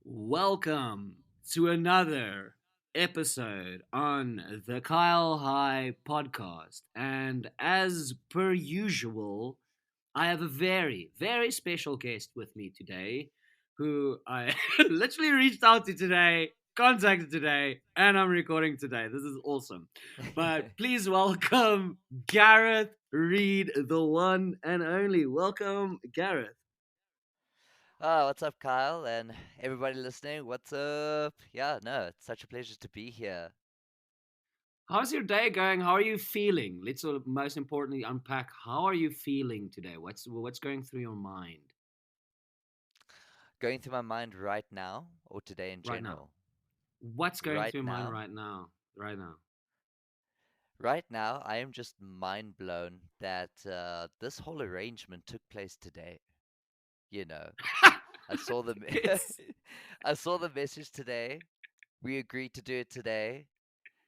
Welcome to another episode on the Kyle High podcast. And as per usual, I have a very, very special guest with me today who I literally reached out to today, contacted today, and I'm recording today. This is awesome. But please welcome Gareth Reed, the one and only. Welcome, Gareth. What's up, Kyle, and everybody listening? What's up? Yeah, no, it's such a pleasure to be here. How's your day going? How are you feeling? Let's sort of most importantly unpack how are you feeling today? What's going through your mind Going through my mind right now, or today in right now? general. What's going Right through your mind now, right now? Right now. right now, I am just mind blown that this whole arrangement took place today. You know, I saw the it's I saw the message today. We agreed to do it today,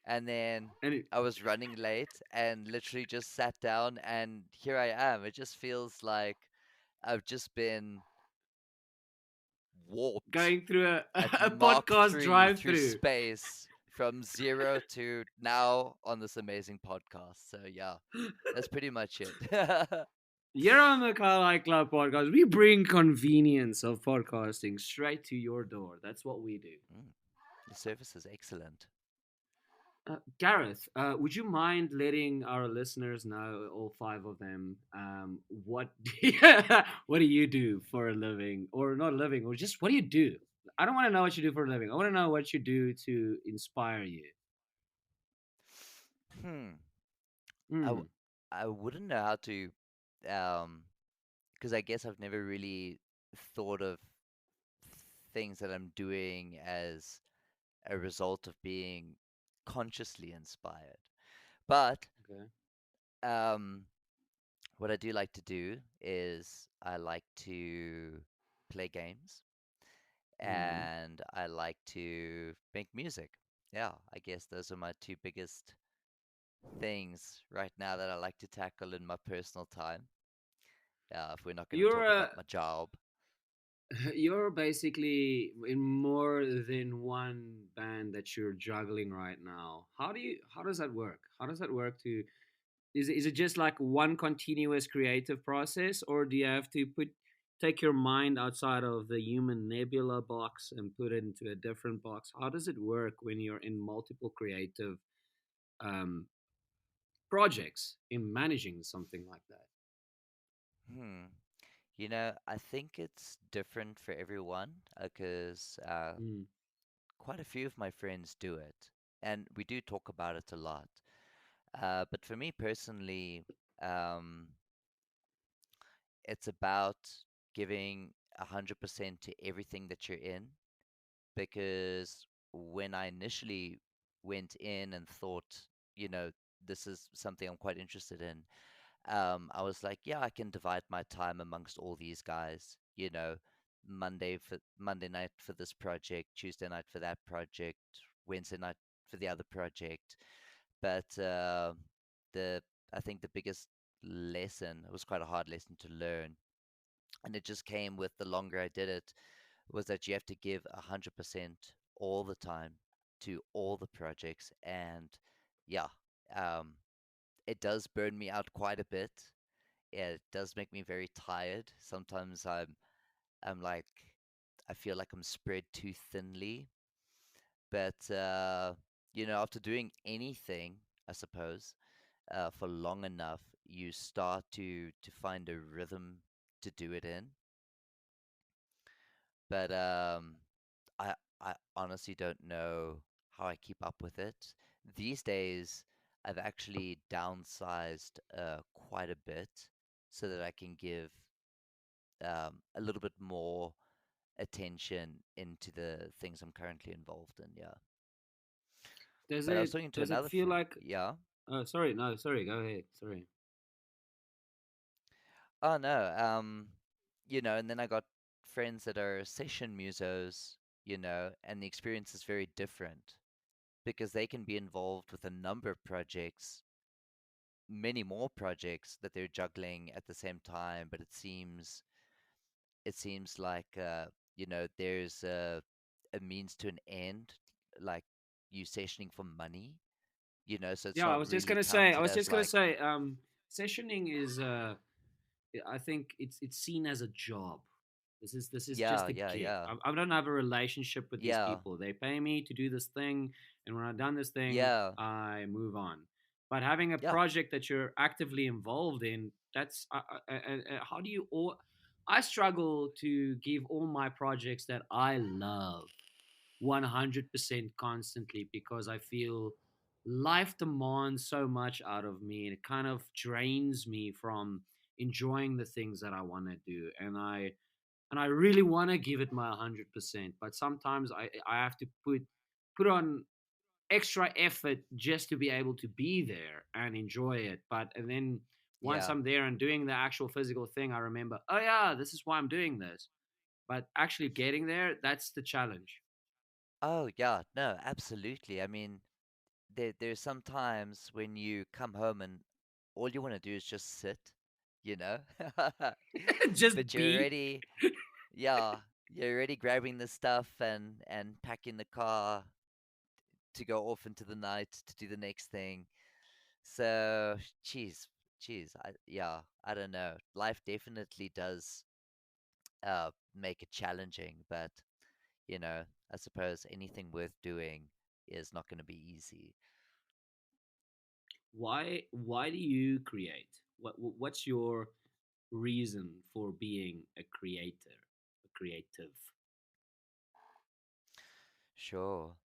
and then and it, I was running late and literally just sat down, and here I am. It just feels like I've just been warped going through a, at a Mach podcast 3 drive through through. space from zero to now on this amazing podcast. So yeah, that's pretty much it. Here on the Kyle Club podcast, we bring convenience of podcasting straight to your door. That's what we do. Mm, the service is excellent. Gareth, would you mind letting our listeners know, all five of them, what what do you do for a living, or not a living, or just what do you do? I don't want to know what you do for a living. I want to know what you do to inspire you. Hmm. I, w- Hmm. I wouldn't know how to, because I guess I've never really thought of things that I'm doing as a result of being consciously inspired. But Okay. um, what I do like to do is I like to play games Hmm. and I like to make music. Yeah, I guess those are my two biggest things right now that I like to tackle in my personal time. If we're not going to You're talk about my job. you're basically in more than one band that you're juggling right now. How does that work? How does that work to is it just like one continuous creative process, or do you have to take your mind outside of the human nebula box and put it into a different box? How does it work when you're in multiple creative um, projects in managing something like that? Hmm. I think it's different for everyone because Mm, quite a few of my friends do it, and we do talk about it a lot. But for me personally, um, it's about giving 100% to everything that you're in because when I initially went in and thought, you know, this is something I'm quite interested in, I was like, yeah, I can divide my time amongst all these guys, Monday night for this project, Tuesday night for that project, Wednesday night for the other project. But the I think the biggest lesson, it was quite a hard lesson to learn, and it just came with the longer I did it, was that you have to give 100% all the time to all the projects. And yeah, um, it does burn me out quite a bit. Yeah, it does make me very tired. Sometimes I'm like, I feel like I'm spread too thinly. But after doing anything, I suppose, for long enough, you start to find a rhythm to do it in. But I honestly don't know how I keep up with it. These days, I've actually downsized quite a bit so that I can give a little bit more attention into the things I'm currently involved in. Yeah. does But I was it talking to does it another feel friend. like? Yeah. Oh, sorry, no, sorry. Go ahead. Sorry. Oh no. And then I got friends that are session musos, and the experience is very different because they can be involved with a number of projects, many more projects that they're juggling at the same time, but it seems like there's a means to an end, like you sessioning for money, so it's Yeah, I not was just really gonna say. I counted was as just gonna like, say. Sessioning is. I think it's seen as a job. This is yeah, just a yeah, gig. yeah, I don't have a relationship with these yeah, people. They pay me to do this thing, and when I've done this thing, yeah, I move on. But having a yeah. project that you're actively involved in, that's how do you all? I struggle to give all my projects that I love 100% constantly because I feel life demands so much out of me and it kind of drains me from enjoying the things that I want to do and I really want to give it my 100%, but sometimes I have to put on extra effort just to be able to be there and enjoy it. But and then once Yeah. I'm there and doing the actual physical thing, I remember, oh yeah, this is why I'm doing this. But actually getting there, that's the challenge. Oh, yeah. No, absolutely. I mean, there's some times when you come home and all you want to do is just sit, you know? Just But you're be. already, yeah, you're already grabbing the stuff and packing the car to go off into the night to do the next thing. So, geez, yeah, I don't know. Life definitely does make it challenging, but I suppose anything worth doing is not going to be easy. Why do you create? What's your reason for being a creator, a creative? Sure.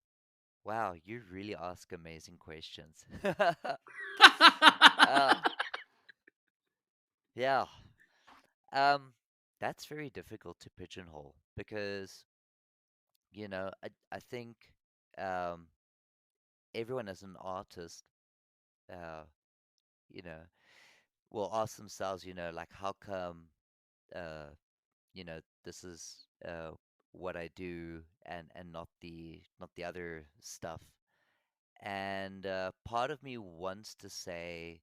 Wow, you really ask amazing questions. uh, yeah. Um, that's very difficult to pigeonhole because, I think um, everyone as an artist, uh, you know, will ask themselves, like, how come, uh, this is what I do and not the other stuff. And part of me wants to say,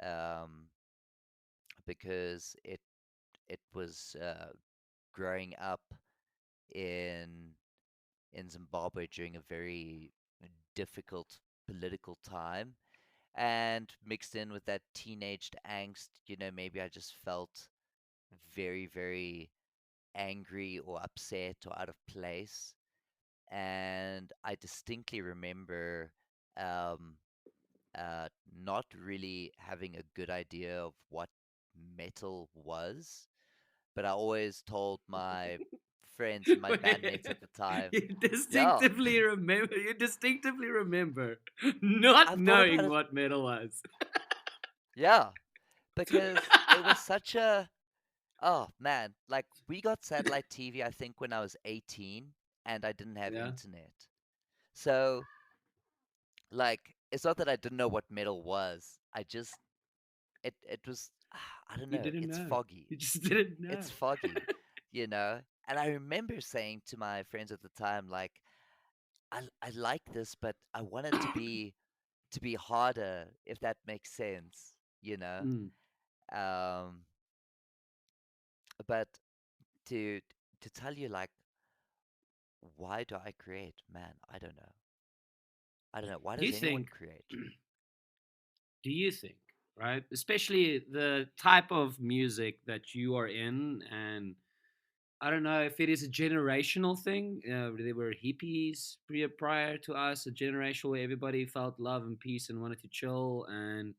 um, because it was growing up in Zimbabwe during a very difficult political time, and mixed in with that teenaged angst, maybe I just felt very, very angry or upset or out of place. And I distinctly remember um, not really having a good idea of what metal was, but I always told my friends and my bandmates at the time, You yeah, distinctively remember. You distinctively remember not I've thought about knowing it. what metal was. Yeah, because it was such a, oh man, like we got satellite TV, I think, when I was 18 and I didn't have Yeah, internet. So, like, it's not that I didn't know what metal was. It was, I don't you know, didn't it's know. foggy. You just didn't know. It's foggy, you know? And I remember saying to my friends at the time, like, I like this, but I want it to be harder, if that makes sense, you know? Mm. Um, but to to tell you, like, why do I create? Man, I don't know. I don't know. Why Do you does anyone think? create? Do you think? Right, especially the type of music that you are in, and I don't know if it is a generational thing. They were hippies prior to us, a generation where everybody felt love and peace and wanted to chill. And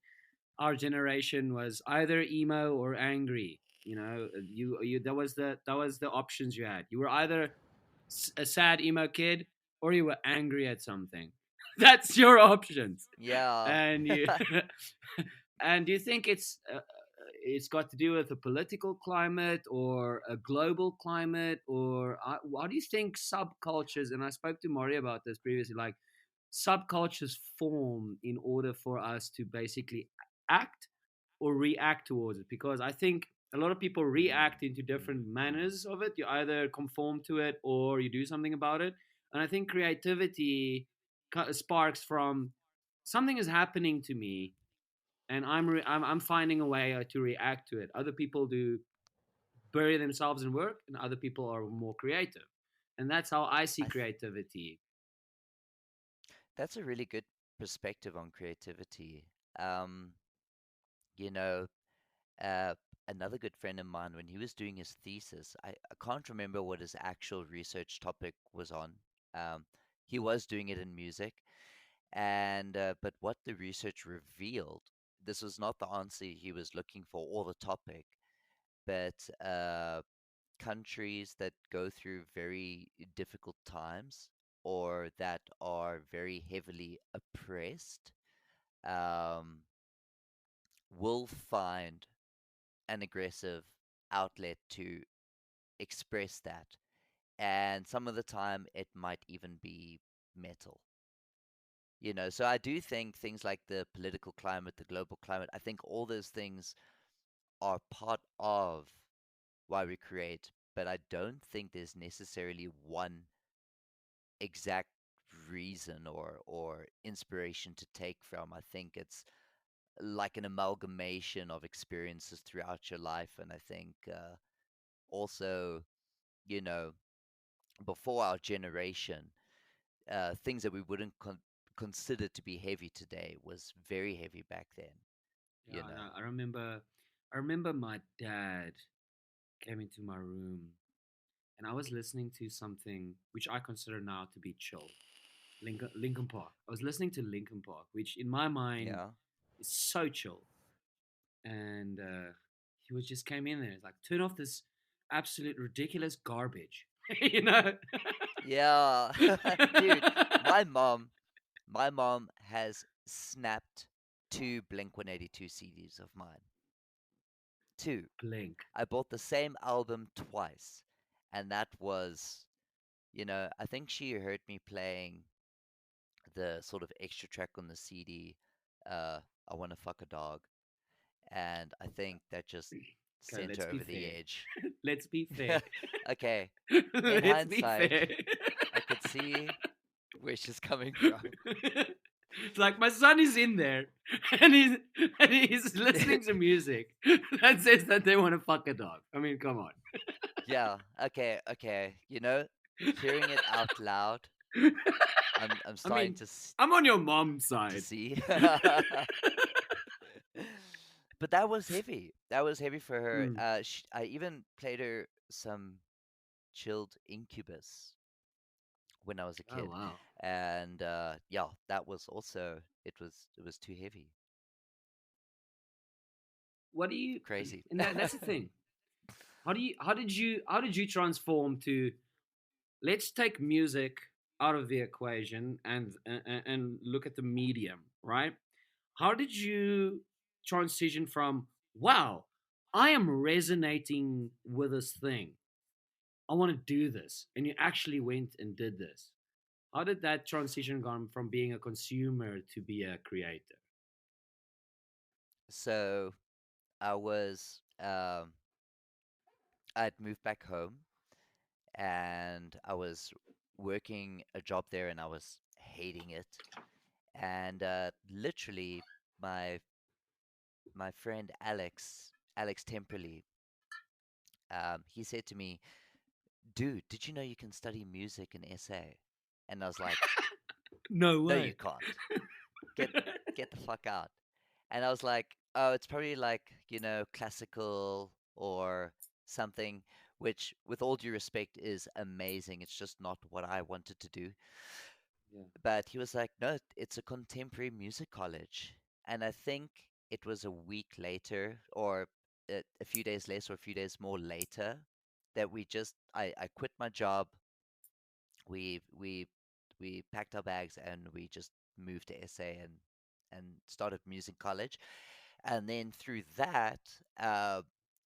our generation was either emo or angry. You that was the options you had. You were either a sad emo kid or you were angry at something. That's your options. Yeah. And you and do you think it's got to do with the political climate or a global climate, or what do you think subcultures? And I spoke to Maury about this previously. Like subcultures form in order for us to basically act or react towards it, because I think a lot of people Mm, react into different manners of it. You either conform to it or you do something about it. And I think creativity sparks from something is happening to me and I'm finding a way to react to it. Other people do bury themselves in work, and other people are more creative. And that's how I see I th- creativity. that's a really good perspective on creativity. Um, you know, uh, another good friend of mine, when he was doing his thesis, I can't remember what his actual research topic was on. Um, he was doing it in music, and but what the research revealed, this was not the answer he was looking for or the topic, but countries that go through very difficult times or that are very heavily oppressed um, will find an aggressive outlet to express that. And some of the time, it might even be metal. So I do think things like the political climate, the global climate, I think all those things are part of why we create, but I don't think there's necessarily one exact reason or inspiration to take from. I think it's like an amalgamation of experiences throughout your life, and I think also, you know, before our generation, things that we wouldn't consider to be heavy today was very heavy back then. Yeah, You know, no, I remember my dad came into my room and I was listening to something which I consider now to be chill. Lincoln Park. I was listening to Lincoln Park, which in my mind yeah, is so chill. And he was just came in there, it's like, turn off this absolute ridiculous garbage, you know. yeah, dude. My mom, my mom has snapped two Blink 182 CDs of mine. Two. Blink. I bought the same album twice, and that was, I think she heard me playing the sort of extra track on the CD, uh, I Wanna Fuck a Dog, and I think that just Okay, sent let's her be over the fair. edge. Let's be fair. Okay, in Let's be hindsight, fair. I could see where she's coming from. It's like my son is in there and he's listening to music that says that they want to fuck a dog. I mean, come on. Yeah, okay, okay. Hearing it out loud, I'm I starting mean, I'm on your mom's to side. see. But that was heavy. That was heavy for her. Mm. I even played her some chilled Incubus when I was a Oh kid, wow. and yeah, that was also it was too heavy. What do you? Crazy. And that's the thing. How did you transform to, let's take music out of the equation and look at the medium, right? How did you transition from, wow, I am resonating with this thing, I want to do this, and you actually went and did this? How did that transition go from being a consumer to be a creator? So I was I'd moved back home and I was working a job there and I was hating it. And literally, my my friend Alex Temperley, he said to me, "Dude, did you know you can study music in SA?" And I was like, No "No, you way. can't. Get get the fuck out." And I was like, "Oh, it's probably like, classical or something," which, with all due respect, is amazing. It's just not what I wanted to do. Yeah. But he was like, no, it's a contemporary music college. And I think it was a week later, or a few days less, or a few days more later, that I quit my job. We we we packed our bags and we just moved to SA and started music college. And then through that, uh,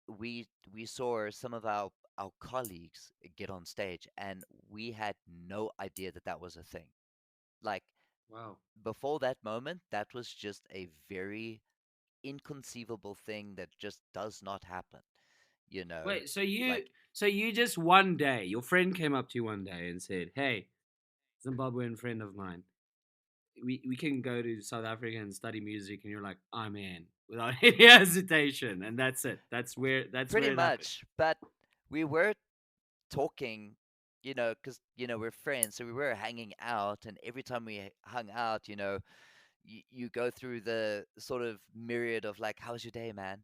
we saw some of our colleagues get on stage, and we had no idea that that was a thing. Like, Wow. before that moment, that was just a very inconceivable thing that just does not happen, you know? Wait, so you Like, just one day, your friend came up to you one day and said, "Hey, Zimbabwean friend of mine, we can go to South Africa and study music," and you're like, "I'm in," without any hesitation, and that's it. That's where pretty it happened. much. But we were talking because we're friends, so we were hanging out, and every time we hung out, you go through the sort of myriad of like, "How was your day, man?"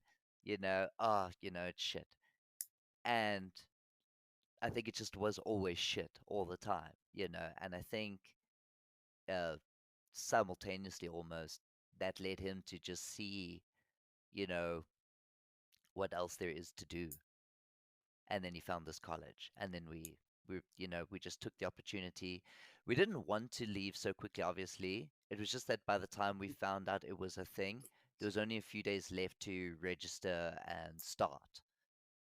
"Oh, it's shit." And I think it just was always shit all the time, and I think uh, simultaneously almost that led him to just see, you know, what else there is to do. And then he found this college, and then we just took the opportunity. We didn't want to leave so quickly, obviously. It was just that by the time we found out it was a thing, there was only a few days left to register and start,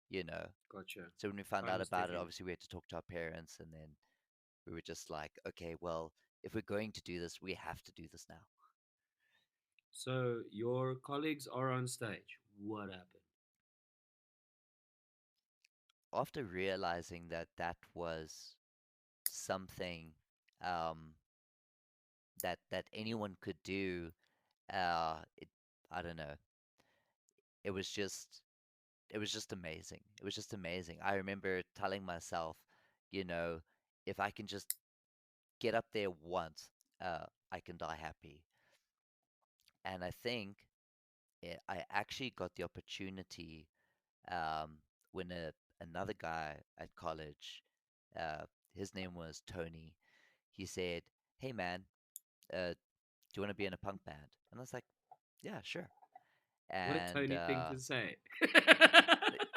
you know. Gotcha. So when we found Time out is about it, ticking. obviously we had to talk to our parents, and then we were just like, okay, well, if we're going to do this, we have to do this now. So your colleagues are on stage. What happened? After realizing that that was something um, that anyone could do, it I don't know. It was just it was just amazing. It was just amazing. I remember telling myself, you know, if I can just get up there once, I can die happy. And I think I actually got the opportunity um, when another guy at college, uh, his name was Tony. He said, "Hey man, do you want to be in a punk band?" And I was like, "Yeah, sure." What a And Tony thing to say.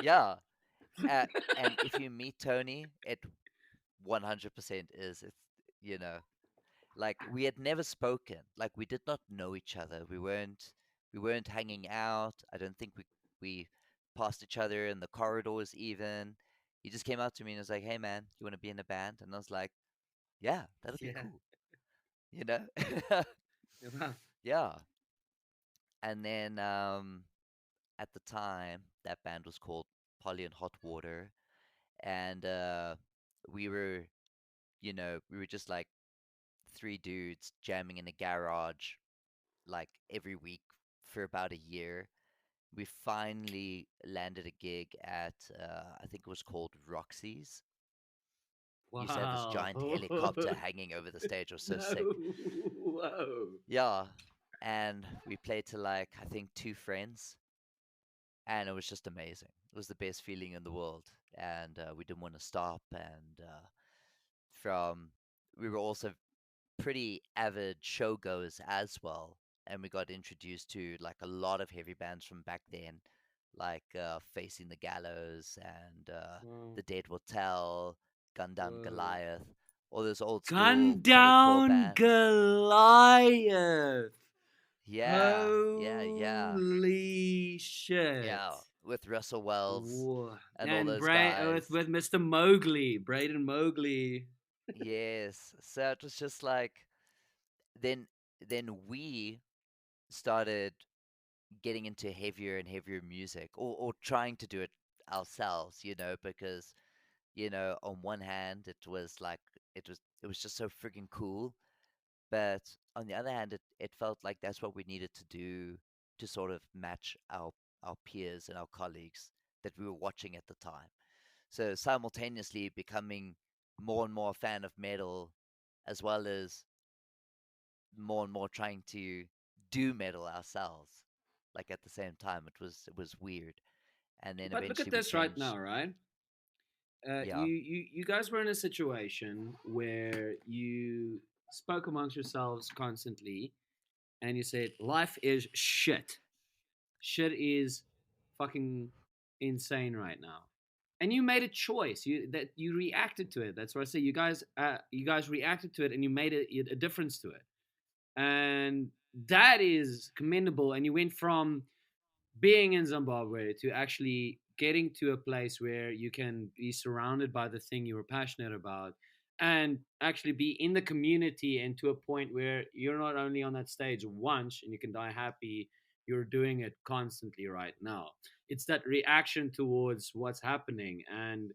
yeah, uh, and if you meet Tony, it 100% is. It's you know, like we had never spoken. Like we did not know each other. We weren't hanging out. I don't think we passed each other in the corridors even. He just came out to me and was like, "Hey man, you want to be in a band?" And I was like, "Yeah, that'll be Yeah. cool." You know? Wow. Yeah. And then at the time, that band was called Polly and Hot Water, and we were just like three dudes jamming in a garage like every week for about a year. We finally landed a gig at I think it was called Roxy's. Used to have this Wow. giant helicopter hanging over the stage. It was so No. sick. Whoa. Yeah, and we played to like I think two friends, and it was just amazing. It was the best feeling in the world, and we didn't want to stop. And from we were also pretty avid showgoers as well, and we got introduced to like a lot of heavy bands from back then, like Facing the Gallows and Wow. The Dead Will Tell, Gun Down Whoa. Goliath, all those old school Gun metalcore down bands. Goliath. Yeah, yeah, yeah, Holy shit. yeah, with Russell Wells Whoa. and all And those With guys. Mr. Mowgli, Braden Mowgli. Yes, so it was just like then then we started getting into heavier and heavier music, or trying to do it ourselves, because on one hand it was just so freaking cool, but on the other hand it felt like that's what we needed to do to sort of match our peers and our colleagues that we were watching at the time. So simultaneously becoming more and more a fan of metal, as well as more and more trying to do metal ourselves, like at the same time. It was weird, and then But look at eventually we this right now, changed. right? Yeah. You guys were in a situation where you spoke amongst yourselves constantly, and you said life is shit. Shit is fucking insane right now, and you made a choice. You reacted to it. That's what I say. You guys reacted to it, and you made a difference to it, and that is commendable. And you went from being in Zimbabwe to actually getting to a place where you can be surrounded by the thing you were passionate about and actually be in the community, and to a point where you're not only on that stage once and you can die happy, you're doing it constantly right now. It's that reaction towards what's happening. And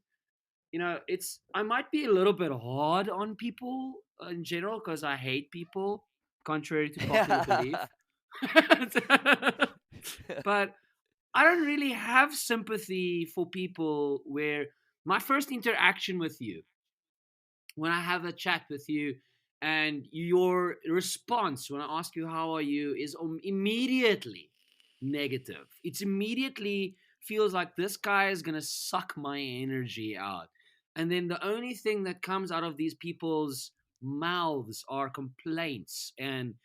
it's I might be a little bit hard on people in general because I hate people, contrary to popular belief. But I don't really have sympathy for people where my first interaction with you. when I have a chat with you, and your response when I ask you how are you is immediately negative. It's immediately feels like this guy is gonna suck my energy out. And then the only thing that comes out of these people's mouths are complaints and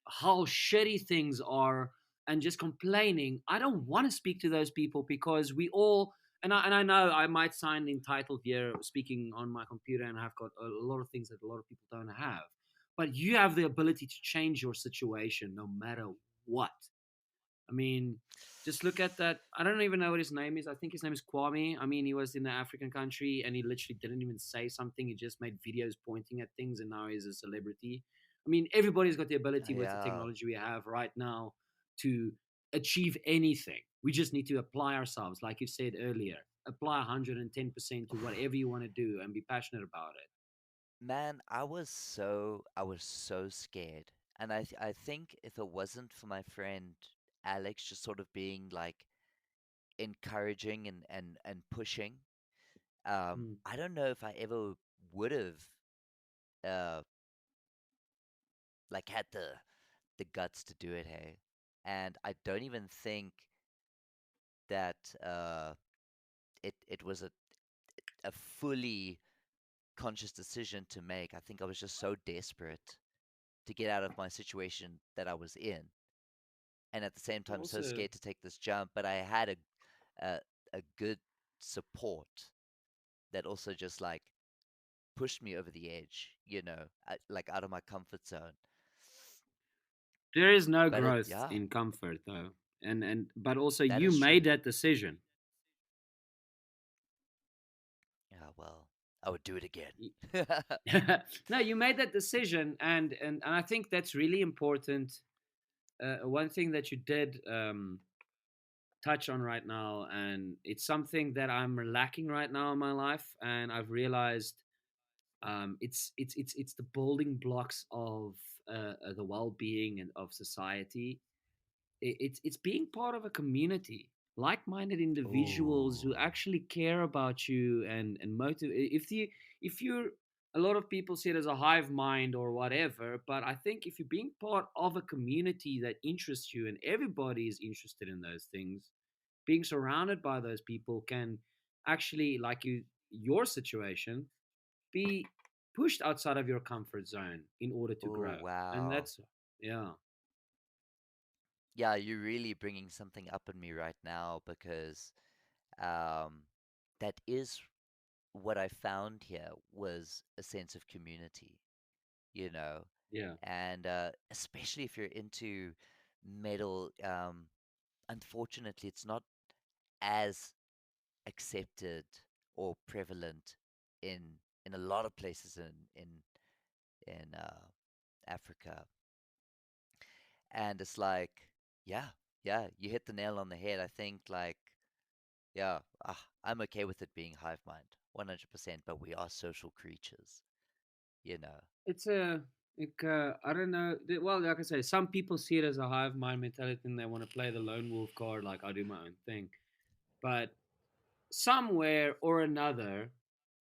how shitty things are and just complaining. I don't want to speak to those people because we all and I know I might sound entitled here speaking on my computer and I've got a lot of things that a lot of people don't have. But you have the ability to change your situation no matter what. I mean, just look at that. I don't even know what his name is. I think his name is Kwame. I mean, he was in the African country and he literally didn't even say something. He just made videos pointing at things and now he's a celebrity. I mean, everybody's got the ability with the Yeah. technology we have right now to achieve anything. We just need to apply ourselves, like you said earlier. Apply 110% to whatever you want to do and be passionate about it. Man, I was so scared. And I think if it wasn't for my friend Alex just sort of being like encouraging and pushing, Mm. I don't know if I ever would have uh like had the guts to do it, hey. And I don't even think that it was a fully conscious decision to make. I think I was just so desperate to get out of my situation that I was in, and at the same time so Also, scared to take this jump. But I had a a good support that also just like pushed me over the edge, like out of my comfort zone. there is no But it, growth yeah, in comfort though. And but also that you is true. made that decision. Yeah, well, I would do it again. No, you made that decision, and I think that's really important. One thing that you did touch on right now, and it's something that I'm lacking right now in my life, and I've realized it's the building blocks of the well-being and of society. It's being part of a community, like-minded individuals who Oh, actually care about you and motivate. If you're a lot of people see it as a hive mind or whatever, but I think if you're being part of a community that interests you and everybody is interested in those things, being surrounded by those people can actually, like your situation, be pushed outside of your comfort zone in order to oh, grow. And wow. that's, yeah, Yeah, you're really bringing something up in me right now because um, that is what I found here was a sense of community, you know, yeah. and especially if you're into metal, unfortunately, it's not as accepted or prevalent in in a lot of places in Africa, and it's like, yeah, yeah, you hit the nail on the head. I think like, yeah, I'm okay with it being hive mind, 100%. But we are social creatures, you know. It's a like I don't know. Well, like I say, some people see it as a hive mind mentality and they want to play the lone wolf card, like I do my own thing. But somewhere or another,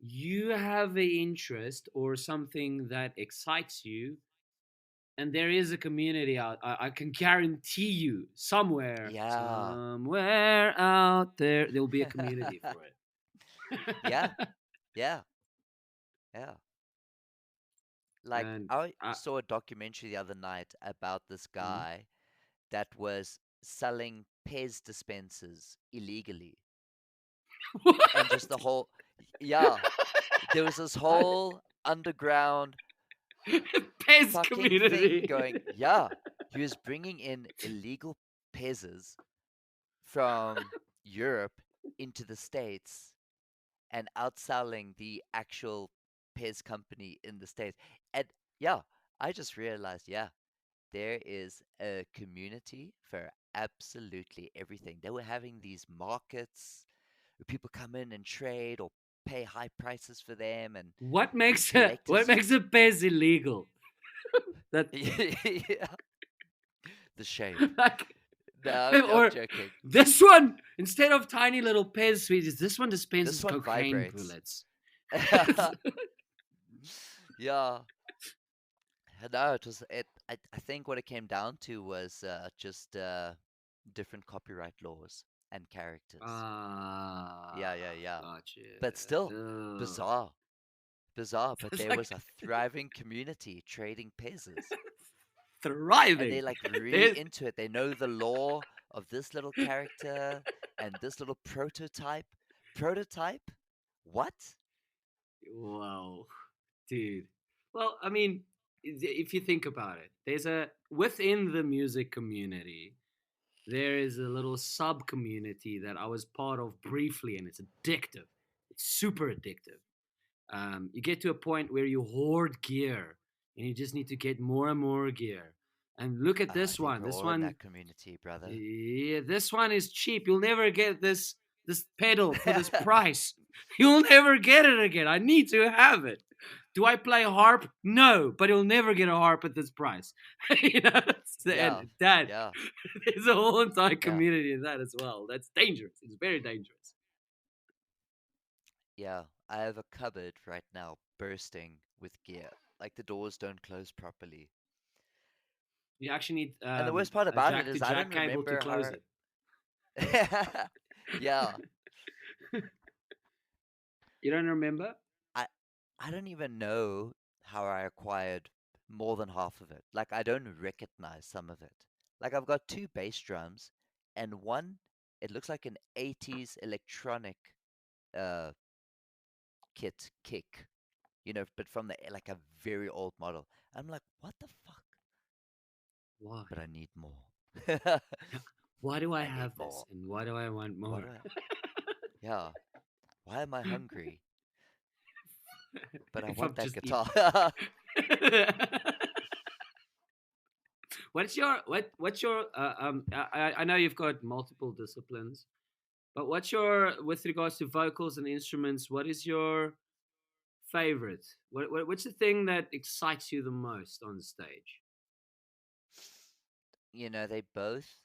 you have a interest or something that excites you, and there is a community out. I can guarantee you, Yeah. somewhere out there, will be a community for Yeah, it. yeah, yeah. Like And I I, saw a documentary the other night about this mm, guy that was selling Pez dispensers illegally. And just the what? whole, yeah, there was this whole underground Pez fucking thing community. going, yeah, he was bringing in illegal Pez's from Europe into the States and outselling the actual Pez company in the States. And yeah, I just realized, yeah, there is a community for absolutely everything. They were having these markets where people come in and trade or pay high prices for them, and what these makes a what collectors. makes a Pez illegal? That Yeah, the shape. like, No, I'm or joking. this one instead of tiny little Pez sweeties, this one This dispenses one cocaine vibrates. bullets. Yeah, no, it was it. I think what it came down to was just different copyright laws and characters. Yeah, yeah, Ah, yeah. gotcha. But still, Ugh. bizarre, bizarre. But It's there was like a thriving community trading pezzas, and thriving. they're like really There's into it. They know the lore of this little character and this little prototype. Prototype? What? wow, dude. Well, I mean, if you think about it, there's a within the music community, there is a little sub community that I was part of briefly, and it's addictive. It's super addictive. You get to a point where you hoard gear, and you just need to get more and more gear. And look at I this think one. we're This all in one, that community, brother. yeah, this one is cheap. You'll never get this pedal for this price. You'll never get it again. I need to have it. Do I play harp? No, but you'll never get a harp at this price. And Yeah, that yeah, there's a whole entire yeah, community in that as well. That's dangerous. It's very dangerous. yeah. I have a cupboard right now bursting with gear. Like the doors don't close properly. You actually need And the worst part a about it jack to is I don't jack cable to remember close how. it. Yeah, You don't remember? I I don't even know how I acquired more than half of it. Like I don't recognize some of it. Like I've got two bass drums and one it looks like an 80s electronic uh kit kick, but from the like a very old model. I'm like, what the fuck? Why? But I need more. Why do I I need have this? more. And why do I want What more? do I? Yeah. Why am I hungry? But I If want I'm that just eat. guitar. What's your I know you've got multiple disciplines, but what's your with regards to vocals and instruments, what is your favorite? What's the thing that excites you the most on stage? You know, they both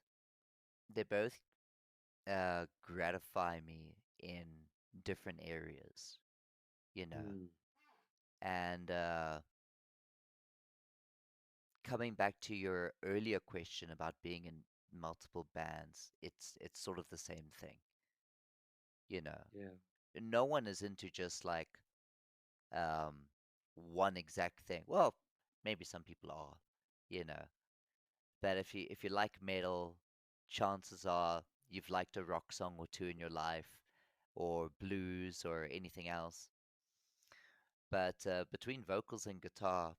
gratify me in different areas, you know. Mm, And coming back to your earlier question about being in multiple bands, it's sort of the same thing, you know. yeah. No one is into just like um one exact thing. Well, maybe some people are, you know. But if you like metal, chances are you've liked a rock song or two in your life, or blues or anything else. But between vocals and guitar,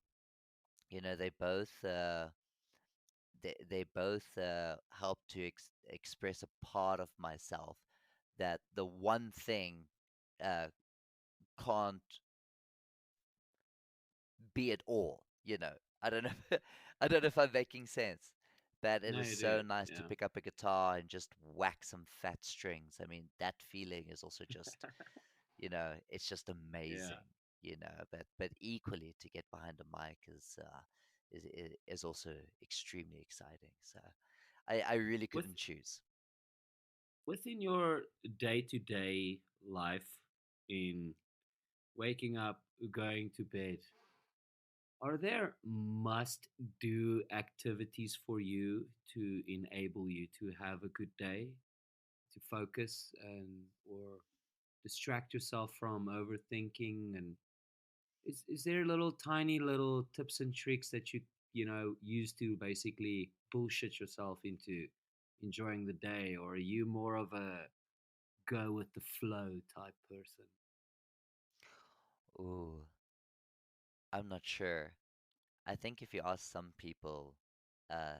they both help to express a part of myself that the one thing uh, can't be at all. I don't know. I don't know if I'm making sense, but it No, is you do. so nice to Yeah. pick up a guitar and just whack some fat strings. I mean, that feeling is also just, it's just Yeah. amazing. But equally to get behind a mic is also extremely exciting. So I really With couldn't choose. within your day-to-day life in waking up, going to bed, are there must do activities for you to enable you to have a good day, to focus and or distract yourself from overthinking? And is there little tiny little tips and tricks that you use to basically bullshit yourself into enjoying the day, or are you more of a go with the flow type person? Ooh, I'm not sure. I think if you ask some people, uh,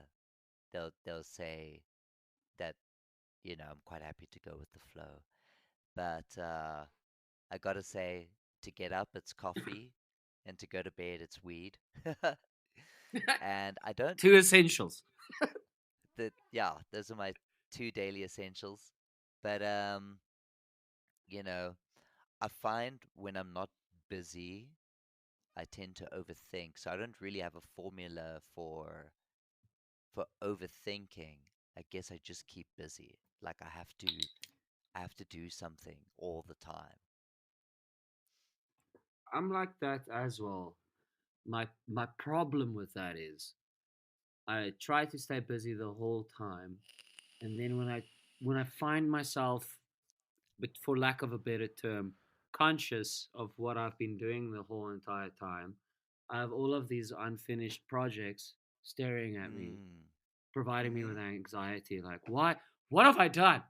they'll say that I'm quite happy to go with the flow. But I gotta say, to get up, it's coffee, and to go to bed, it's weed. And I don't. Two essentials. Yeah, those are my two daily essentials. But you know, I find when I'm not busy, I tend to overthink. So I don't really have a formula for overthinking. I guess I just keep busy. Like I have to do something all the time. I'm like that as well. My problem with that is I try to stay busy the whole time, and then when I find myself, but for lack of a better term, conscious of what I've been doing the whole entire time, I have all of these unfinished projects staring at me, Mm. providing me Mm-hmm. with anxiety. Like, why? What have I done?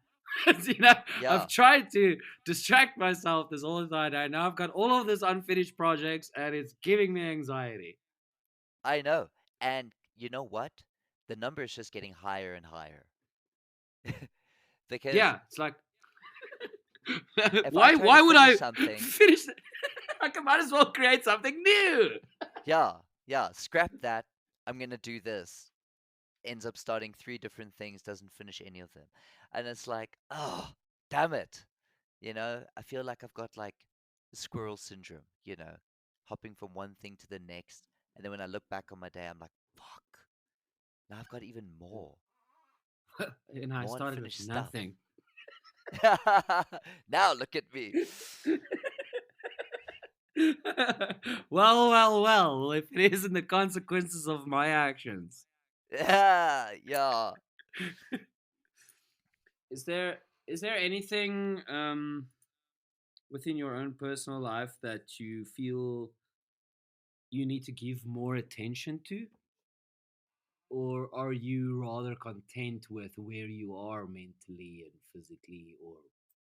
you know, I've Yeah, tried to distract myself this whole entire time. Now I've got all of these unfinished projects, and it's giving me anxiety. I know. And you know what? The number is just getting higher and higher. Because Yeah, it's like, if I why? try to Why would finish I something, finish? Like, I might as well create something new. yeah, yeah, scrap that. I'm gonna do this. Ends up starting three different things, doesn't finish any of them. And it's like, oh, damn it. I feel like I've got like squirrel syndrome, hopping from one thing to the next. And then when I look back on my day, I'm like, fuck, now I've got even And I more started with unfinished stuff. nothing. Now look at me. Well, well, well, if it isn't the consequences of my actions. Yeah, yeah. Is there is there anything within your own personal life that you feel you need to give more attention to? Or are you rather content with where you are mentally and physically, or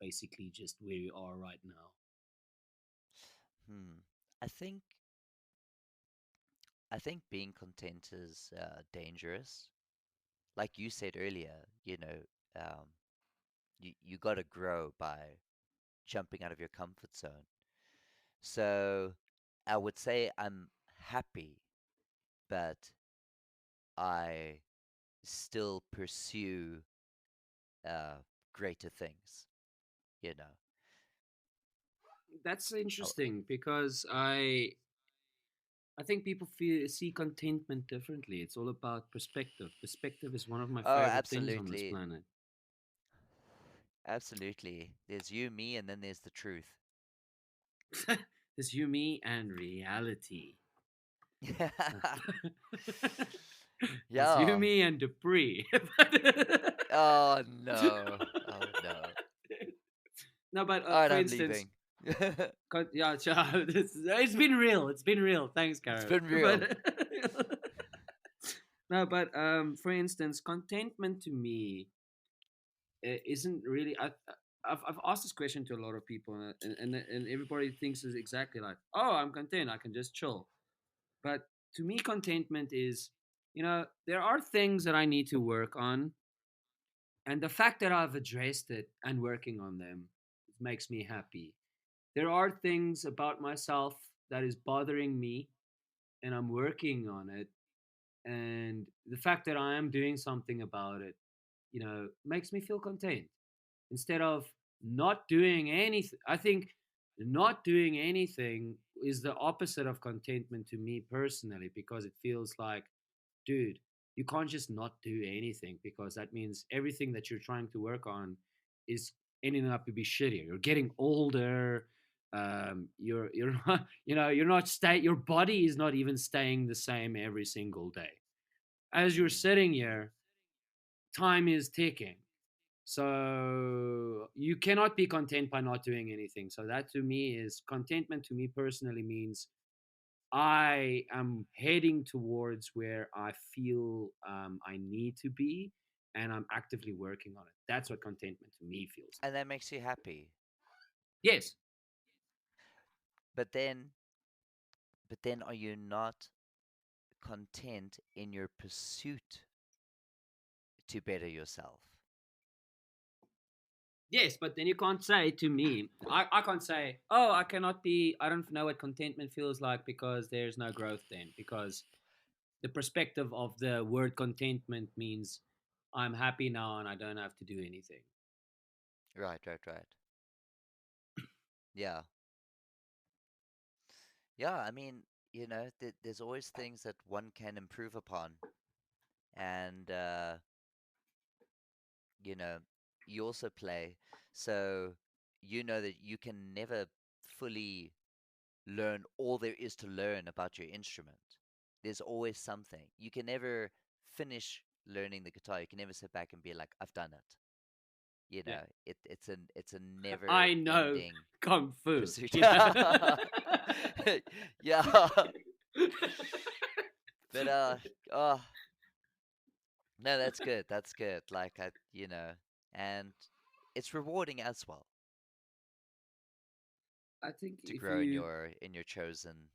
basically just where you are right now? Hmm. I think I think being content is dangerous. Like you said earlier, you got to grow by jumping out of your comfort zone. So I would say I'm happy, but I still pursue uh, greater things, you know. That's Oh, interesting because I think people see contentment differently. It's all about perspective. Perspective is one of my oh, favorite things on this absolutely. planet. Absolutely. There's you, me, and then there's the truth. There's you, me, and reality. There's you, Yeah. me, and Dupree. Oh no. Oh no. No, but All right, for I'm instance, leaving. Yeah, it's been real. It's been real. Thanks, It's Gareth. been real. But no, but for instance, contentment to me isn't really. I've asked this question to a lot of people, and everybody thinks is exactly like, oh, I'm content. I can just chill. But to me, contentment is, there are things that I need to work on, and the fact that I've addressed it and working on them makes me happy. There are things about myself that is bothering me, and I'm working on it. And the fact that I am doing something about it, makes me feel content. Instead of not doing anything, I think not doing anything is the opposite of contentment to me personally, because it feels like, dude, you can't just not do anything, because that means everything that you're trying to work on is ending up to be shittier. You're getting older. You're not, you're not stay. Your body is not even staying the same every single day. As you're Mm, sitting mm. here, time is ticking. So you cannot be content by not doing anything. So that to me is contentment. To me personally means I am heading towards where I feel I need to be, and I'm actively working on it. That's what contentment to me feels like. And that makes you happy. Yes, But then are you not content in your pursuit to better yourself? yes, but then you can't say to me, I can't say, oh, I cannot be, I don't know what contentment feels like, because there's no growth then. Because the perspective of the word contentment means I'm happy now and I don't have to do anything. Right, right, right. Yeah. Yeah, I mean, there's always things that one can improve upon. And you know, you also play, so you know that you can never fully learn all there is to learn about your instrument. There's always something. You can never finish learning the guitar. You can never sit back and be like, I've done it. You Yeah, know, it's a never I know ending kung fu. pursuit. You know? Yeah. But oh no, that's good. That's good. Like and it's rewarding as well I think to if grow in you, your chosen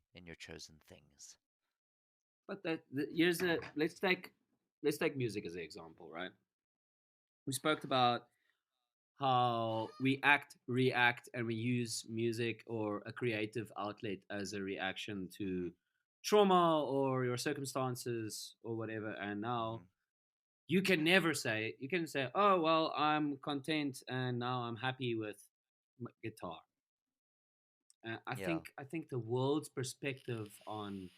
things. but here's a let's take music as an example, right? We spoke about how we act, react, and we use music or a creative outlet as a reaction to trauma or your circumstances or whatever. And now Hmm. you can say, oh well, I'm content and now I'm happy with my guitar. I Yeah. think the world's perspective on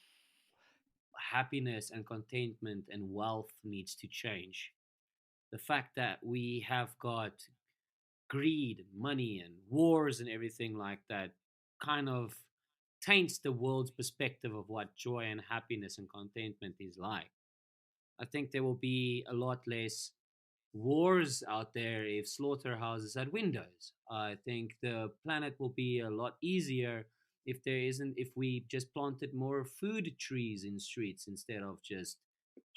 happiness and contentment and wealth needs to change. The fact that we have got greed and money and wars and everything like that kind of taints the world's perspective of what joy and happiness and contentment is like. I think there will be a lot less wars out there if slaughterhouses had windows. I think the planet will be a lot easier if we just planted more food trees in streets instead of just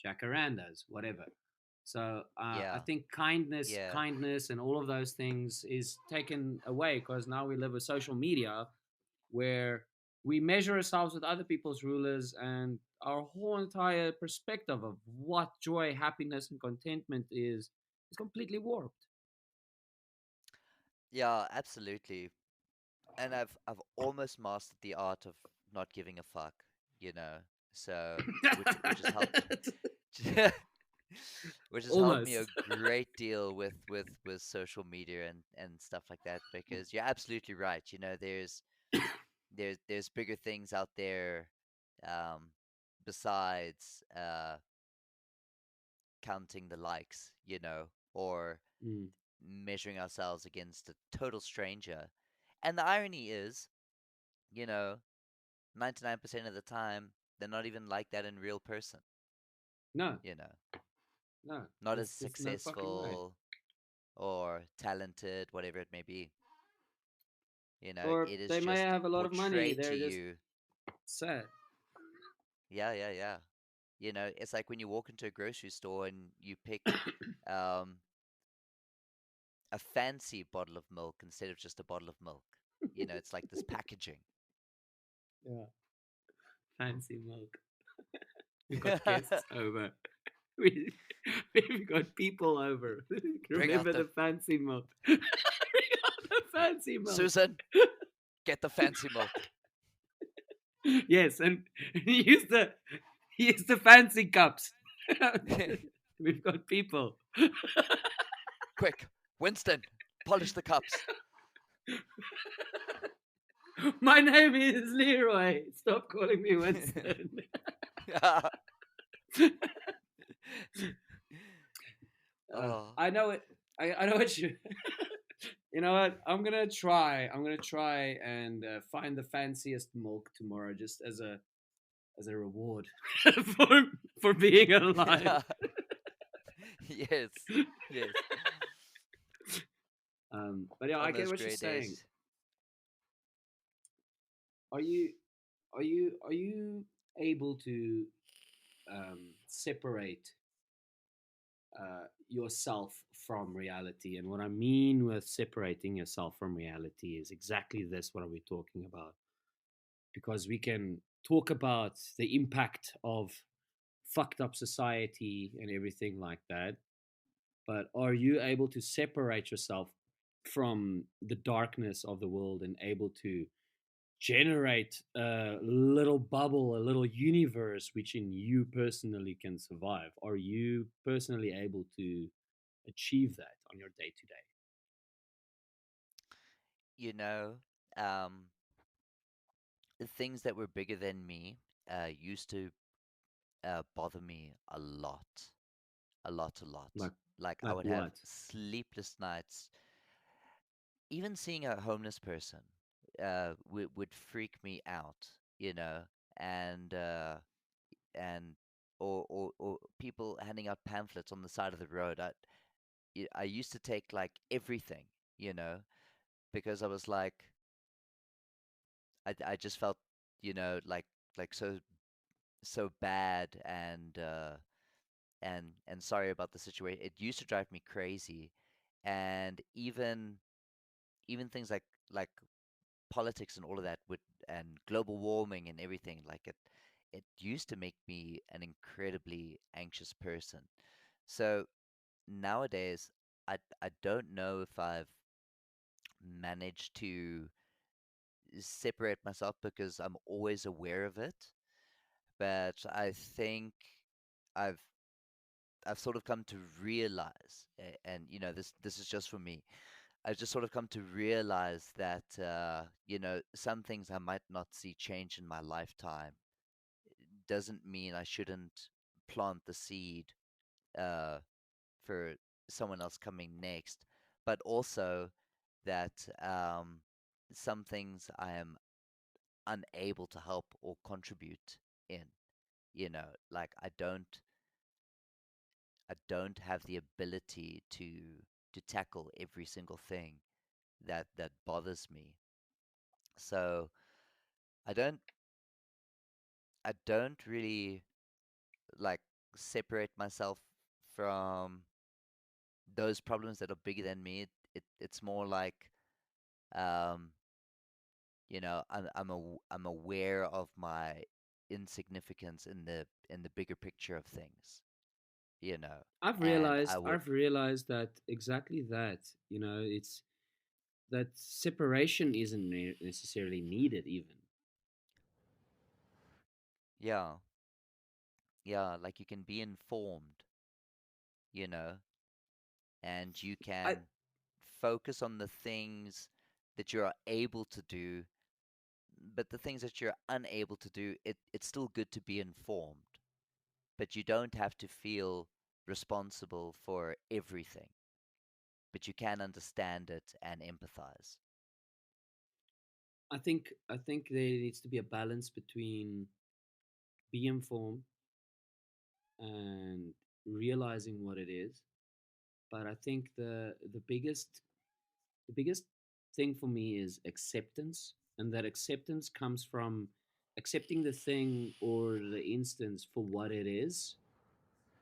jacarandas, whatever. So I Yeah. think Yeah. kindness, and all of those things is taken away because now we live with social media, where we measure ourselves with other people's rulers, and our whole entire perspective of what joy, happiness, and contentment is completely warped. Yeah, absolutely. And I've almost mastered the art of not giving a fuck, you know. So which has helped which has helped me Almost. a great deal with social media and stuff like that, because you're absolutely right. There's bigger things out there, um besides counting the likes, or Mm. measuring ourselves against a total stranger. And the irony is, you know 99% of the time, they're not even like that in real person, No, you know, no, not as there's no fucking way. successful or talented, whatever it may be. Or It is they may just have a lot of money, portrayed to they're just you. sad. Yeah, yeah, yeah. It's like when you walk into a grocery store and you pick um, a fancy bottle of milk instead of just a bottle of milk. It's like this packaging. Yeah, fancy milk. We've got guests over. We, we've got people over. Bring out Remember the the fancy milk. Bring out the fancy milk. Susan, get the fancy milk. Yes, and use the fancy cups. We've got people. Quick, Winston, polish the cups. My name is Leroy. Stop calling me Winston. Oh, I know it. I know what you. You know what? I'm gonna try. I'm gonna try and find the fanciest milk tomorrow, just as a reward for for being alive. yes, yes. But yeah, I On get those what you're great saying. days. Are you able to separate yourself from reality? And what I mean with separating yourself from reality is exactly this: what are we talking about? Because we can talk about the impact of fucked up society and everything like that, but are you able to separate yourself from the darkness of the world and able to generate a little bubble, a little universe which in you personally can survive? Are you personally able to achieve that on your day to day? You know, um, the things that were bigger than me used to bother me a lot, a lot, a lot. Like Like I like would have what? sleepless nights, even seeing a homeless person. would freak me out, you know, and and or people handing out pamphlets on the side of the road. I used to take like everything, you know, because I was like I just felt, like so bad and sorry about the situation. It used to drive me crazy, and even things like politics and all of that would and global warming and everything like it used to make me an incredibly anxious person. So nowadays I don't know if I've managed to separate myself because I'm always aware of it, but I think I've I've sort of come to realize, and this is just for me. I've just sort of come to realize that some things I might not see change in my lifetime doesn't mean I shouldn't plant the seed uh, for someone else coming next, but also that some things I am unable to help or contribute in. Like I don't have the ability to tackle every single thing that bothers me. So I don't I don't really like separate myself from those problems that are bigger than me. It's more like um, I'm aware of my insignificance in the bigger picture of things, you know, I've and I realized would, I've realized that exactly that. It's that separation isn't necessarily needed even. yeah, yeah, like you can be informed, you know, and you I can focus on the things that you are able to do, but the things that you're unable to do, it's still good to be informed, but you don't have to feel responsible for everything, but you can understand it and empathize. I think there needs to be a balance between be informed and realizing what it is. But I think the biggest thing for me is acceptance, and that acceptance comes from accepting the thing or the instance for what it is.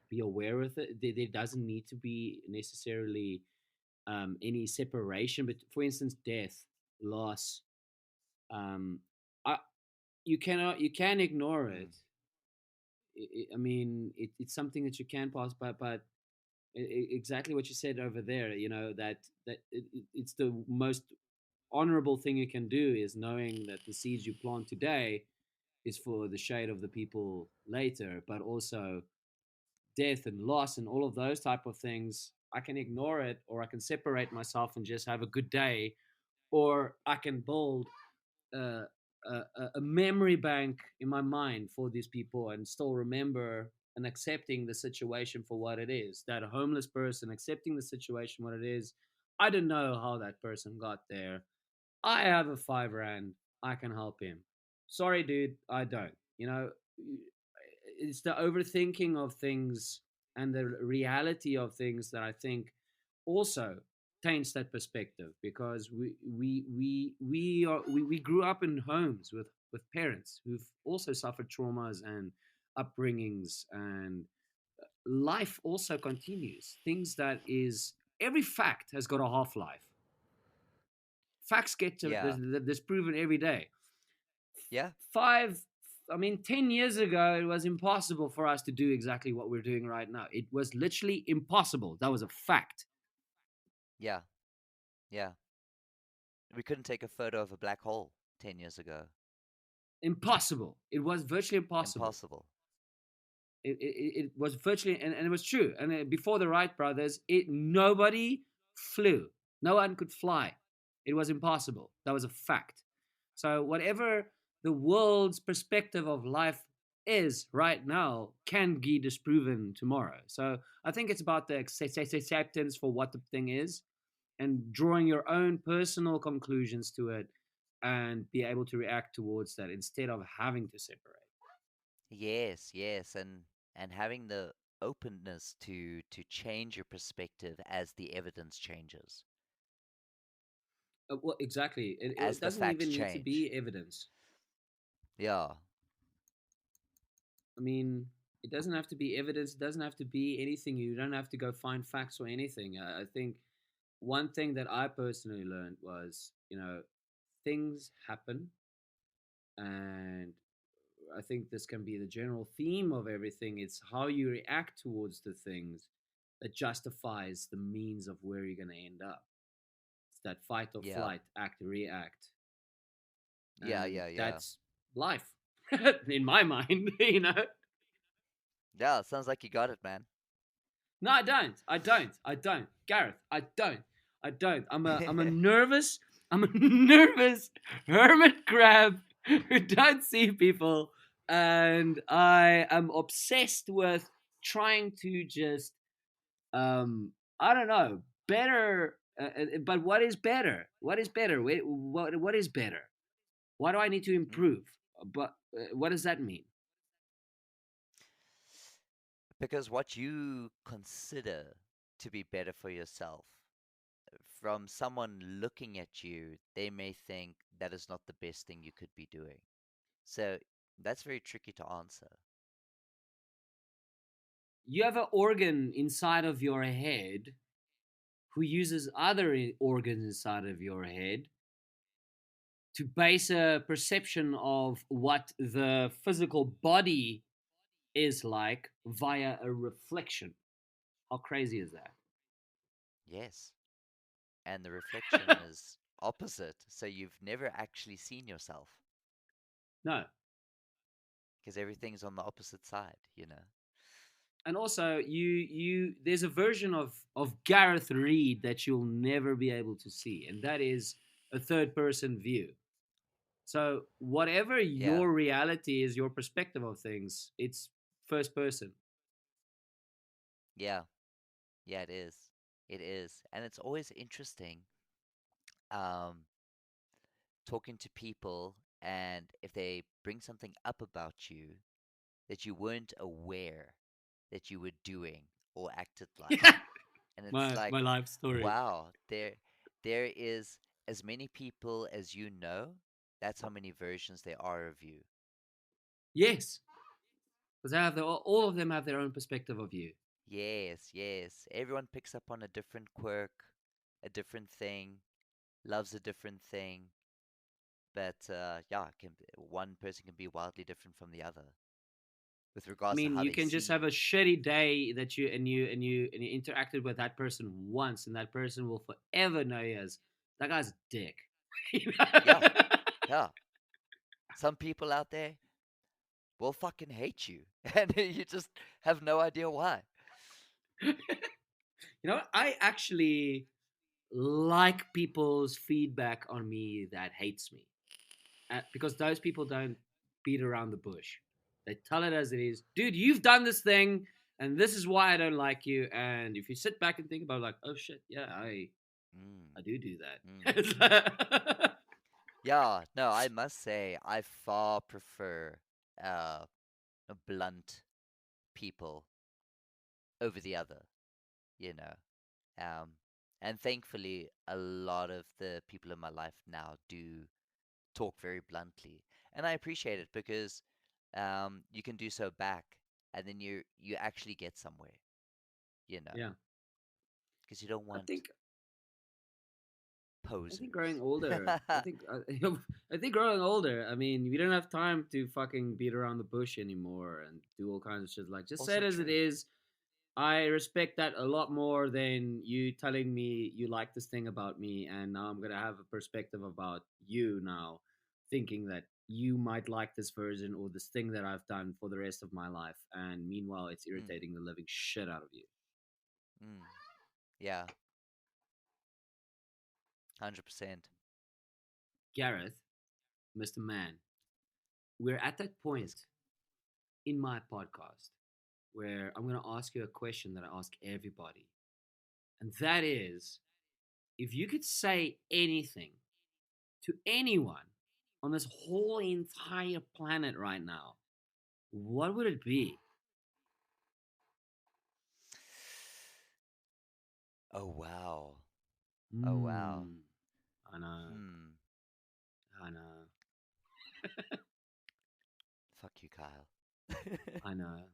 Be aware of it. There doesn't need to be necessarily any separation, but for instance, death, loss. Um, I, you can ignore Mm. it. I mean, it's something that you can pass by, but exactly what you said over there, it's the most honorable thing you can do is knowing that the seeds you plant today is for the shade of the people later, but also death and loss and all of those type of things. I can ignore it, or I can separate myself and just have a good day, or I can build uh, a memory bank in my mind for these people and still remember and accepting the situation for what it is. That homeless person accepting the situation what it is. I don't know how that person got there. I have a 5 rand. I can help him. Sorry, dude, I don't. It's the overthinking of things and the reality of things that I think also taints that perspective, because we grew up in homes with parents who've also suffered traumas and upbringings, and life also continues. Things that is every fact has got a half life. Facts get to Yeah, this proven every day. yeah, 10 years ago, it was impossible for us to do exactly what we're doing right now. It was literally impossible. That was a fact. yeah, yeah. We couldn't take a photo of a black hole 10 years ago. Impossible. It was virtually impossible. Impossible. It was virtually, and it was true. And before the Wright brothers, nobody flew. No one could fly. It was impossible. That was a fact. So whatever the world's perspective of life is right now can be disproven tomorrow. So I think it's about the acceptance for what the thing is and drawing your own personal conclusions to it. and be able to react towards that instead of having to separate. Yes, yes, and having the openness to change your perspective as the evidence changes, Well, exactly. It as the doesn't facts even need to change. be evidence. Yeah, I mean, it doesn't have to be evidence. It doesn't have to be anything. You don't have to go find facts or anything. I think one thing that I personally learned was, things happen, and I think this can be the general theme of everything. It's how you react towards the things that justifies the means of where you're going to end up. It's that fight or yeah, flight, act, react. yeah, And yeah, yeah. that's life in my mind, Yeah, sounds like you got it, man. No, I don't. I don't. I don't. Gareth, I don't. I don't. I'm a nervous, I'm a nervous hermit crab who don't see people, and I am obsessed with trying to just I don't know, better but what is better? What is better? What is better? Why do I need to Mm. improve? But what does that mean? Because what you consider to be better for yourself, from someone looking at you, they may think that is not the best thing you could be doing. So that's very tricky to answer. You have an organ inside of your head who uses other organs inside of your head to base a perception of what the physical body is like via a reflection. How crazy is Yes. And the reflection that? is opposite. So you've never actually seen yourself No. because everything's on the opposite side, you know? And also you there's a version of Gareth Reed that you'll never be able to see, and that is a third person view. So whatever Yeah. your reality is, your perspective of things, it's first person. Yeah. Yeah, it is. It is. And it's always interesting um, talking to people and if they bring something up about you that you weren't aware that you were doing or acted like. Yeah. And it's My like, life story. wow, there is as many people as you know, that's how many versions there are of you. Yes, because all of them have their own perspective of you. Yes, yes. Everyone picks up on a different quirk, a different thing, loves a different thing. But yeah, one person can be wildly different from the other with I regards to mean, how you they can see just have you. a shitty day that you interacted with that person once, and that person will forever know you as that guy's a dick. You Yeah, know? yeah. Some people out there will fucking hate you, and you just have no idea why. I actually like people's feedback on me that hates me, because those people don't beat around the bush. They tell it as it is. Dude, you've done this thing, and this is why I don't like you. And if you sit back and think about it, like, oh shit, yeah, Mm, I do mm. that. Yeah, no, I must say I far prefer uh blunt people over the other, you know. Um, and thankfully, a lot of the people in my life now do talk very bluntly, and I appreciate it because you can do so back, and then you actually get somewhere, you know, Yeah, because you don't I want think I think growing posers. older, I think growing older. I mean, we don't have time to fucking beat around the bush anymore and do all kinds of shit. Like, just say Also it as it true. is. I respect that a lot more than you telling me you like this thing about me, and now I'm gonna have a perspective about you now, thinking that you might like this version or this thing that I've done for the rest of my life, and meanwhile, it's Mm, irritating the living shit out of you. mm, yeah, 100%. Gareth, Mr. Man, we're at that Yes. point in my podcast where I'm gonna ask you a question that I ask everybody, and that is, if you could say anything to anyone on this whole entire planet right now, what would it be? Oh wow. Oh wow. Hmm. I know. Hmm. I know. Fuck you, Kyle. I know.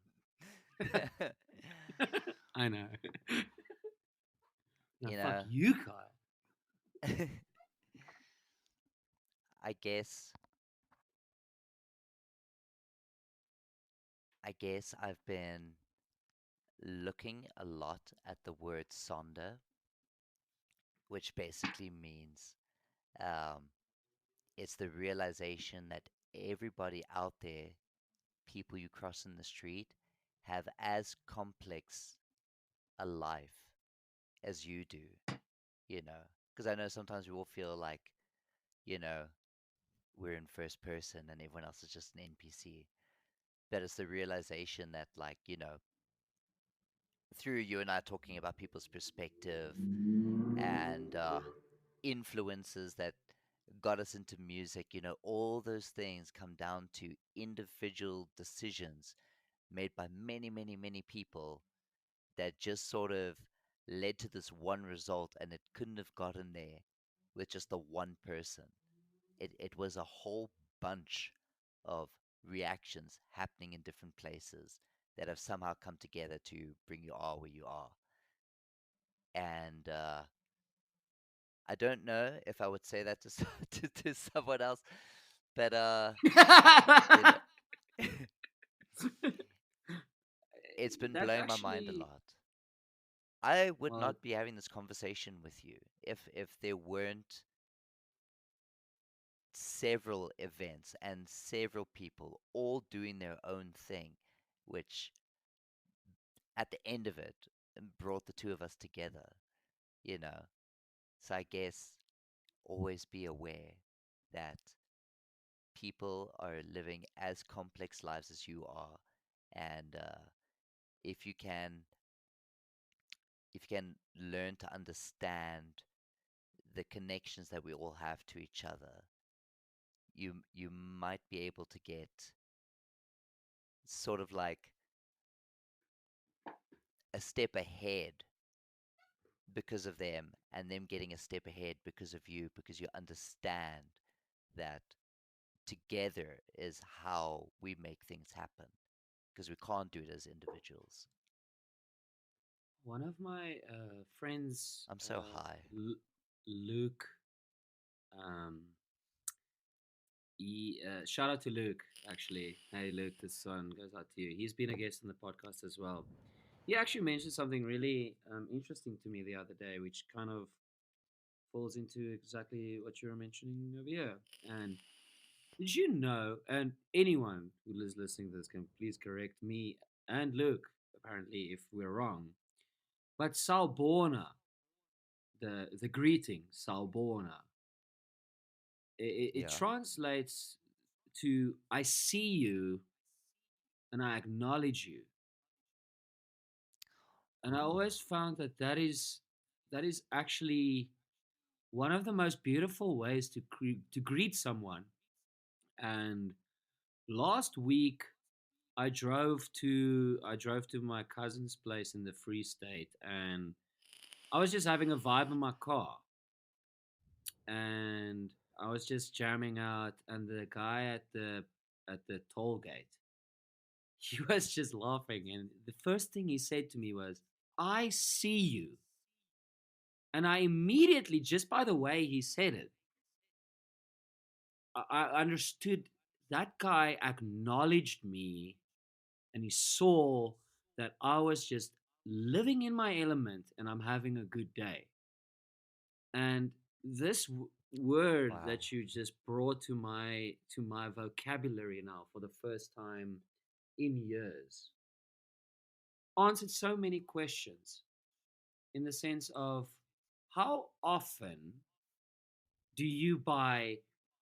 I know. Now you fuck know, you, Kyle. I guess I've been looking a lot at the word Sonder, which basically means um, it's the realization that everybody out there, people you cross in the street, have as complex a life as you do, you know. Because I know sometimes we all feel like, you know, we're in first person and everyone else is just an NPC. But it's the realization that, like, through you and I talking about people's perspective and influences that got us into music, all those things come down to individual decisions made by many, many, many people that just sort of led to this one result, and it couldn't have gotten there with just the one person. It was a whole bunch of reactions happening in different places that have somehow come together to bring you all where you are. And I don't know if I would say that to to someone else, but you know, it's been That's blowing my mind a actually lot. I would well. not be having this conversation with you if there weren't several events and several people all doing their own thing, which at the end of it brought the two of us together, you know. So I guess always be aware that people are living as complex lives as you are, and if you can learn to understand the connections that we all have to each other, you might be able to get sort of like a step ahead because of them, and them getting a step ahead because of you, because you understand that together is how we make things happen, because we can't do it as individuals. One of my friends, I'm so high. Luke, um, shout out to Luke, actually. Hey, Luke, this one goes out to you. He's been a guest on the podcast as well. He actually mentioned something really interesting to me the other day, which kind of falls into exactly what you were mentioning over here. And did you know, and anyone who is listening to this can please correct me and Luke, apparently, if we're wrong, but Salborna, the greeting, Salborna, it Yeah. translates to I see you and I acknowledge you. And I Ooh. always found that that is actually one of the most beautiful ways to greet someone. And last week I drove to my cousin's place in the Free State, and I was just having a vibe in my car, and I was just jamming out, and the guy at the toll gate, he was just laughing, and the first thing he said to me was, "I see you," and I immediately, just by the way he said it, I understood that guy acknowledged me, and he saw that I was just living in my element and I'm having a good day. And this word Wow. that you just brought to my vocabulary now for the first time in years answered so many questions in the sense of how often do you, by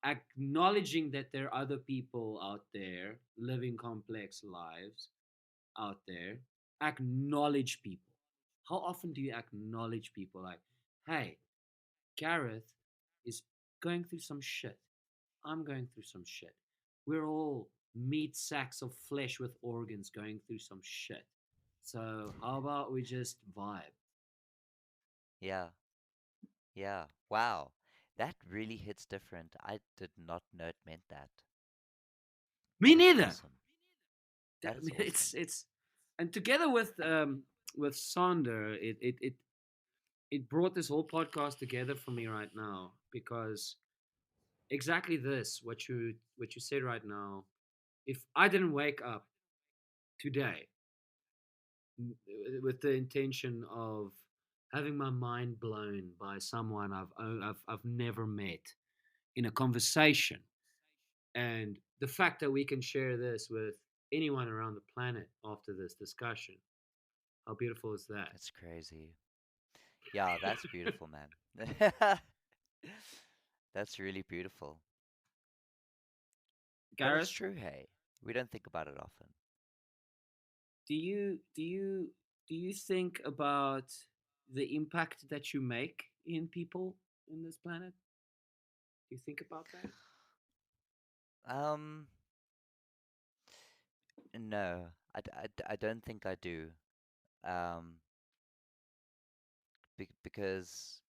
acknowledging that there are other people out there living complex lives out there, acknowledge people? How often do you acknowledge people like, hey, Gareth is going through some shit. I'm going through some shit. We're all meat sacks of flesh with organs going through some shit. So how about we just vibe? Yeah, yeah. Wow. That really hits different. I did not know it meant that. Me That is neither. awesome. That is It's awesome. it's and together with Sonder, it brought this whole podcast together for me right now because exactly this what you said right now. If I didn't wake up today with the intention of having my mind blown by someone I've never met in a conversation, and the fact that we can share this with anyone around the planet after this discussion, how beautiful is that? That's crazy. Yeah, that's beautiful, man. That's really beautiful. But it's Gareth, true, hey. We don't think about it often. do you think about the impact that you make in people in this planet? Do you think about that? Um, no, I don't think I do. Um, because,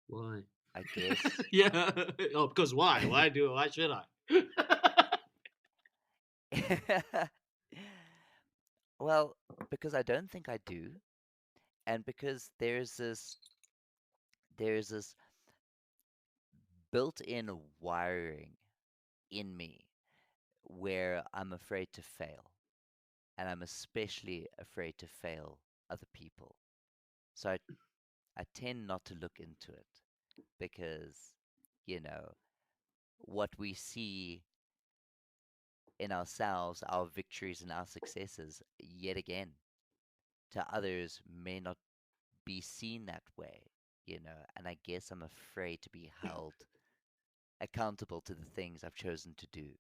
Why? I guess. Yeah. Oh, because why? Why should I? Well, because I don't think I do, and because there's this built-in wiring in me where I'm afraid to fail, and I'm especially afraid to fail other people. So I tend not to look into it because, you know, what we see in ourselves, our victories and our successes, yet again, to others may not be seen that way, and I guess I'm afraid to be held accountable to the things I've chosen to do.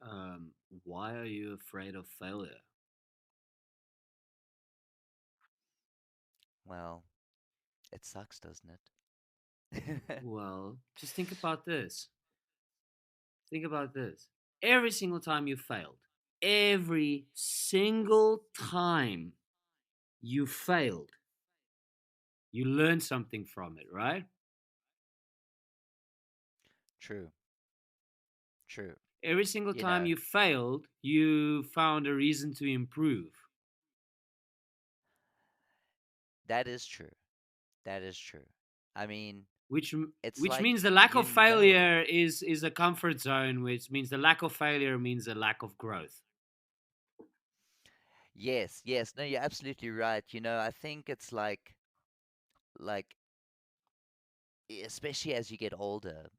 um, why are you afraid of failure? Well, it sucks, doesn't it? Well, just think about this. Think about this. Every single time you failed, every single time you failed, you learned something from it, right? True, true. Every single You time know, you failed, you found a reason to improve, that is true. That is true. I mean, which it's which like means the lack you of know. failure is a comfort zone, which means the lack of failure means a lack of growth. Yes, yes. No, you're absolutely right. I think it's like especially as you get older,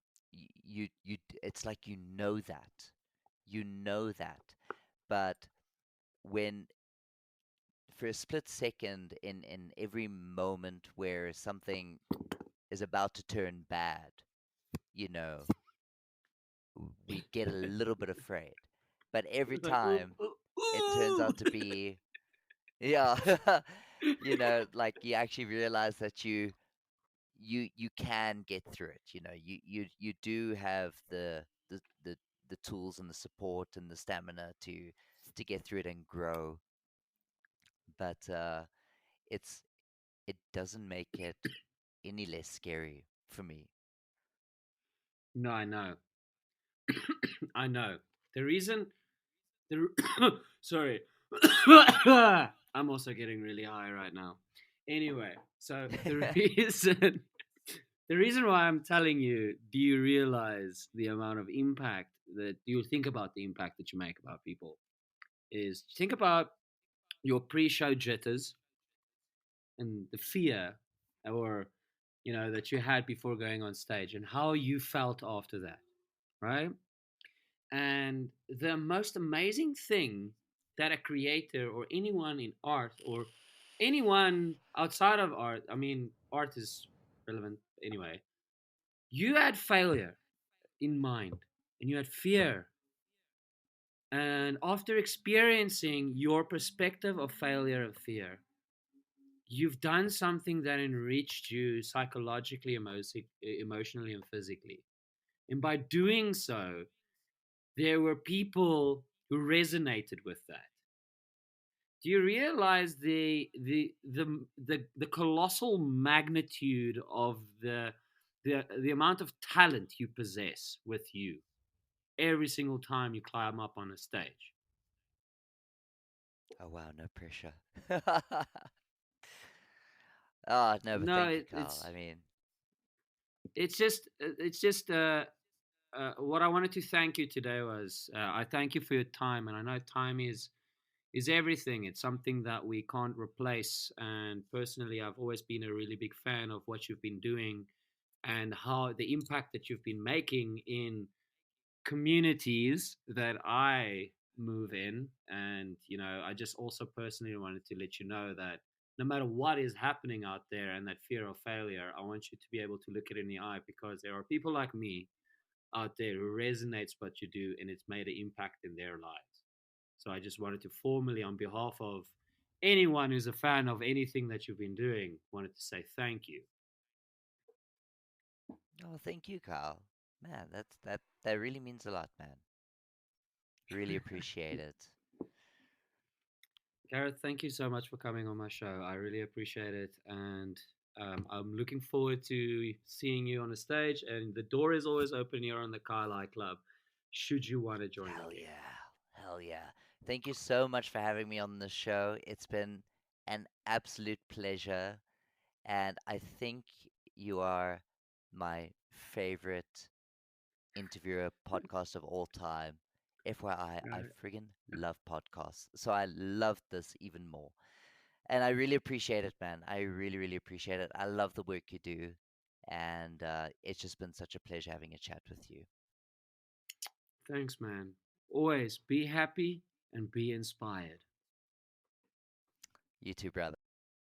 it's like you know that, but when for a split second in every moment where something is about to turn bad, you know, we get a little bit afraid, but every It's like, ooh, time it turns ooh, out to be, yeah, like you actually realize that you can get through it. You do have the tools and the support and the stamina to get through it and grow, but it's it doesn't make it any less scary for me. no, I know, I know. The reason, the sorry, I'm also getting really high right now. Anyway, so the reason, the reason why I'm telling you, do you realize the amount of impact that you think about the impact that you make about people? Is think about your pre-show jitters and the fear, or that you had before going on stage, and how you felt after that, right? And the most amazing thing that a creator or anyone in art or anyone outside of art, I mean, art is relevant anyway, you had failure in mind and you had fear. And after experiencing your perspective of failure and fear, you've done something that enriched you psychologically, emotionally, and physically. And by doing so, there were people who resonated with that. Do you realize the colossal magnitude of the amount of talent you possess with you every single time you climb up on a stage? Oh wow, no pressure. Oh no, but No, thank you, Carl. I mean, it's just what I wanted to thank you today was I thank you for your time, and I know time is everything. It's something that we can't replace. And personally, I've always been a really big fan of what you've been doing and how the impact that you've been making in communities that I move in. And, I just also personally wanted to let you know that no matter what is happening out there and that fear of failure, I want you to be able to look it in the eye because there are people like me out there who resonates what you do and it's made an impact in their lives. So I just wanted to formally, on behalf of anyone who's a fan of anything that you've been doing, wanted to say thank you. oh, thank you, Carl. Man, that really means a lot, man. Really appreciate it. Gareth, thank you so much for coming on my show. I really appreciate it. And I'm looking forward to seeing you on the stage. And the door is always open here on the Carlisle Club, should you want to join Hell again. yeah. Hell yeah. Thank you so much for having me on the show. It's been an absolute pleasure. And I think you are my favorite interviewer podcast of all time. FYI, I Right. friggin' love podcasts. So I love this even more. And I really appreciate it, man. I really, really appreciate it. I love the work you do. And it's just been such a pleasure having a chat with you. Thanks, man. Always be happy and be inspired. You too, brother.